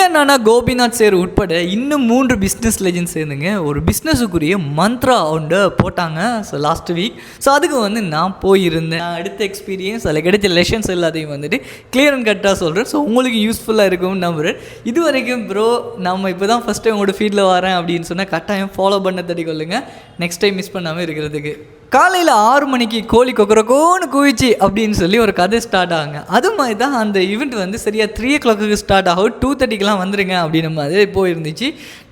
என்னன்னா கோபிநாத் சார் உட்பட இன்னும் 3 பிஸ்னஸ் லெஜெண்ட்ஸ் சேர்ந்துங்க ஒரு பிஸ்னஸுக்குரிய மந்த்ரா ஒன்று போட்டாங்க. So last week. ஸோ அதுக்கு வந்து நான் போயிருந்தேன். நான் அடுத்த எக்ஸ்பீரியன்ஸ் அதில் கிடைச்ச லெஷன்ஸ் எல்லாத்தையும் வந்துட்டு கிளியர் அண்ட் கட்டாக சொல்கிறேன். ஸோ உங்களுக்கு யூஸ்ஃபுல்லாக இருக்கும்னு நம்புகிறேன். இது வரைக்கும் ப்ரோ நம்ம இப்போ தான் ஃபஸ்ட் டைம் உங்களோட ஃபீல்டில் வரேன் அப்படின்னு சொன்னால் கட்டாயம் ஃபாலோ பண்ண தட்டிக்கொள்ளுங்க. நெக்ஸ்ட் டைம் மிஸ் பண்ணாமல் இருக்கிறதுக்கு. காலையில் 6 மணிக்கு கோழி கொக்கரக்கோன்னு குவிச்சு அப்படின்னு சொல்லி ஒரு கதை ஸ்டார்ட் ஆகுங்க. அது மாதிரி தான் அந்த ஈவெண்ட் வந்து சரியாக 3 o'clock ஸ்டார்ட் ஆகும். 2:30 வந்துருங்க அப்படின்னு மாதிரி போயிருந்துச்சு.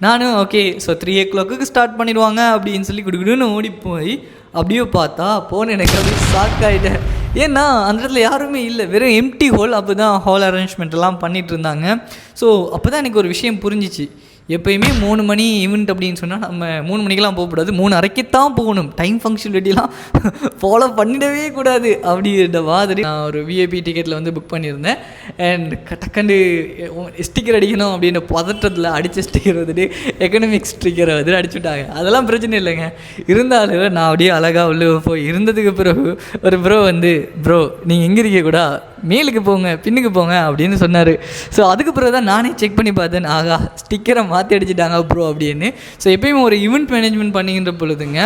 நானும் ஓகே ஸோ 3 o'clock ஸ்டார்ட் பண்ணிடுவாங்க அப்படின்னு சொல்லி குடுக்குடுன்னு ஓடி போய் அப்படியே பார்த்தா போன எனக்கு அப்படியே ஷாக் ஆகிட்டேன். ஏன்னா அந்த இடத்துல யாருமே இல்லை, வெறும் எம்டி ஹால். அப்போ தான் ஹால் அரேஞ்ச்மெண்ட்லாம் பண்ணிகிட்டு இருந்தாங்க. ஸோ அப்போ தான் எனக்கு ஒரு விஷயம் புரிஞ்சிச்சு. எப்போயுமே 3 மணி ஈவெண்ட் அப்படின்னு சொன்னால் நம்ம 3 மணிக்கெலாம் போகக்கூடாது, 3:30 தான் போகணும். டைம் ஃபங்க்ஷனாலிட்டிலாம் ஃபாலோ பண்ணிடவே கூடாது அப்படின்ற மாதிரி நான் ஒரு விஐபி டிக்கெட்டில் வந்து புக் பண்ணியிருந்தேன். அண்ட் டக்குண்டு ஸ்டிக்கர் அடிக்கணும் அப்படின்ற பதட்டத்தில் அடித்த ஸ்டிக்கர் வந்துட்டு எக்கனாமிக் ஸ்டிக்கரை வந்து அடிச்சுட்டாங்க. அதெல்லாம் பிரச்சனை இல்லைங்க. இருந்தாலும் நான் அப்படியே அழகாக உள்ளே போய் இருந்ததுக்கு பிறகு ஒரு ப்ரோ வந்து ப்ரோ நீங்கள் எங்கே இருக்க கூட மேலுக்கு போங்க பின்னுக்கு போங்க அப்படின்னு சொன்னார். ஸோ அதுக்கு பிறகு தான் நானே செக் பண்ணி பார்த்தேன். ஆகா ஸ்டிக்கரை மாற்றி அடிச்சிட்டாங்க ப்ரோ அப்படின்னு. ஸோ எப்பயுமே ஒரு ஈவெண்ட் மேனேஜ்மெண்ட் பண்ணிக்கின்ற பொழுதுங்க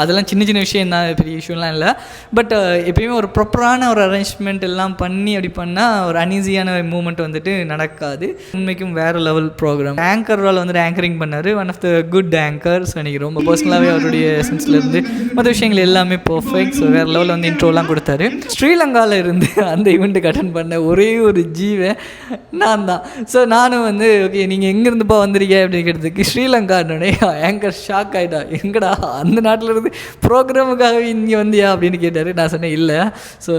அதெல்லாம் சின்ன சின்ன விஷயம் தான், பெரிய இஷ்யூலாம் இல்லை. பட் எப்பயுமே ஒரு ப்ராப்பரான ஒரு அரேஞ்ச்மெண்ட் எல்லாம் பண்ணி அப்படி பண்ணால் ஒரு அன்ஈஸியான மூமெண்ட் வந்துட்டு நடக்காது. உண்மைக்கும் வேறு லெவல் ப்ரோக்ராம். ஆங்கரால் வந்துட்டு ஆங்கரிங் பண்ணார். One of the good anchors. எனக்கு ரொம்ப பர்சனலாகவே அவருடைய சென்ஸ்லேருந்து மற்ற விஷயங்கள் எல்லாமே பர்ஃபெக்ட். ஸோ வேறு லெவலில் வந்து இன்ட்ரோலாம் கொடுத்தாரு. ஸ்ரீலங்காவில் இருந்து அந்த ஈவெண்ட்டுக்கு அட்டன் பண்ண ஒரே ஒரு ஜீவன் நான் தான். ஸோ நானும் வந்து ஓகே நீங்கள் எங்கேருந்துப்பா வந்திருக்கீங்க அப்படிங்கிறதுக்கு ஸ்ரீலங்கானோடனே ஆங்கர் ஷாக் ஆகிட்டா. எங்கடா அந்த நாட்டில் இருந்து ப்ரோக்ராமுக்காகவே இங்கே வந்தியா அப்படின்னு கேட்டார். நான் சொன்னேன் இல்லை. ஸோ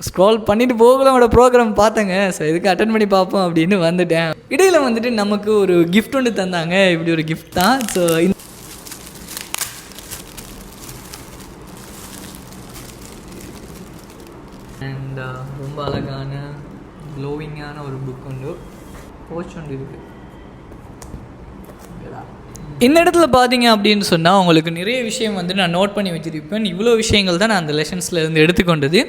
ஸ்க்ரால் பண்ணிட்டு போகலாமோட ப்ரோக்ராம் பார்த்தேங்க. ஸோ இதுக்கு அட்டன் பண்ணி பார்ப்போம் அப்படின்னு வந்துட்டேன். இடையில் வந்துட்டு நமக்கு ஒரு கிஃப்ட் ஒன்று தந்தாங்க. இப்படி ஒரு கிஃப்ட் தான். ஸோ அண்ட் ரொம்ப அழகான க்ளோவிங்கான ஒரு புக் உண்டு, போஸ்ட் ஒன்று இருக்குது. இந்த இடத்துல பார்த்தீங்க அப்படின்னு சொன்னால் உங்களுக்கு நிறைய விஷயம் வந்து நான் நோட் பண்ணி வச்சுருப்பேன். இவ்வளோ விஷயங்கள் தான் நான் அந்த லெசன்ஸில் இருந்து எடுத்துக்கொண்டது.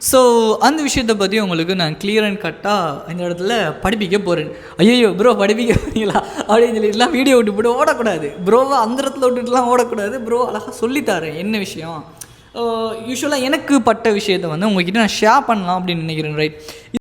ஸோ அந்த விஷயத்தை பற்றி உங்களுக்கு நான் கிளியர் அண்ட் கட்டாக இந்த இடத்துல படிப்பிக்க போகிறேன். ஐயோ ப்ரோ படிப்பிக்க போகிறீங்களா அப்படின்னு சொல்லிட்டுலாம் வீடியோ விட்டு போட்டு ஓடக்கூடாது. ப்ரோவை அந்த இடத்துல விட்டுட்டுலாம் ஓடக்கூடாது. ப்ரோ அழகாக சொல்லித்தரேன் என்ன விஷயம். யூஸ்வலாக எனக்கு பட்ட விஷயத்தை வந்து உங்கள்கிட்ட நான் ஷேர் பண்ணலாம் அப்படின்னு நினைக்கிறேன். ரைட்.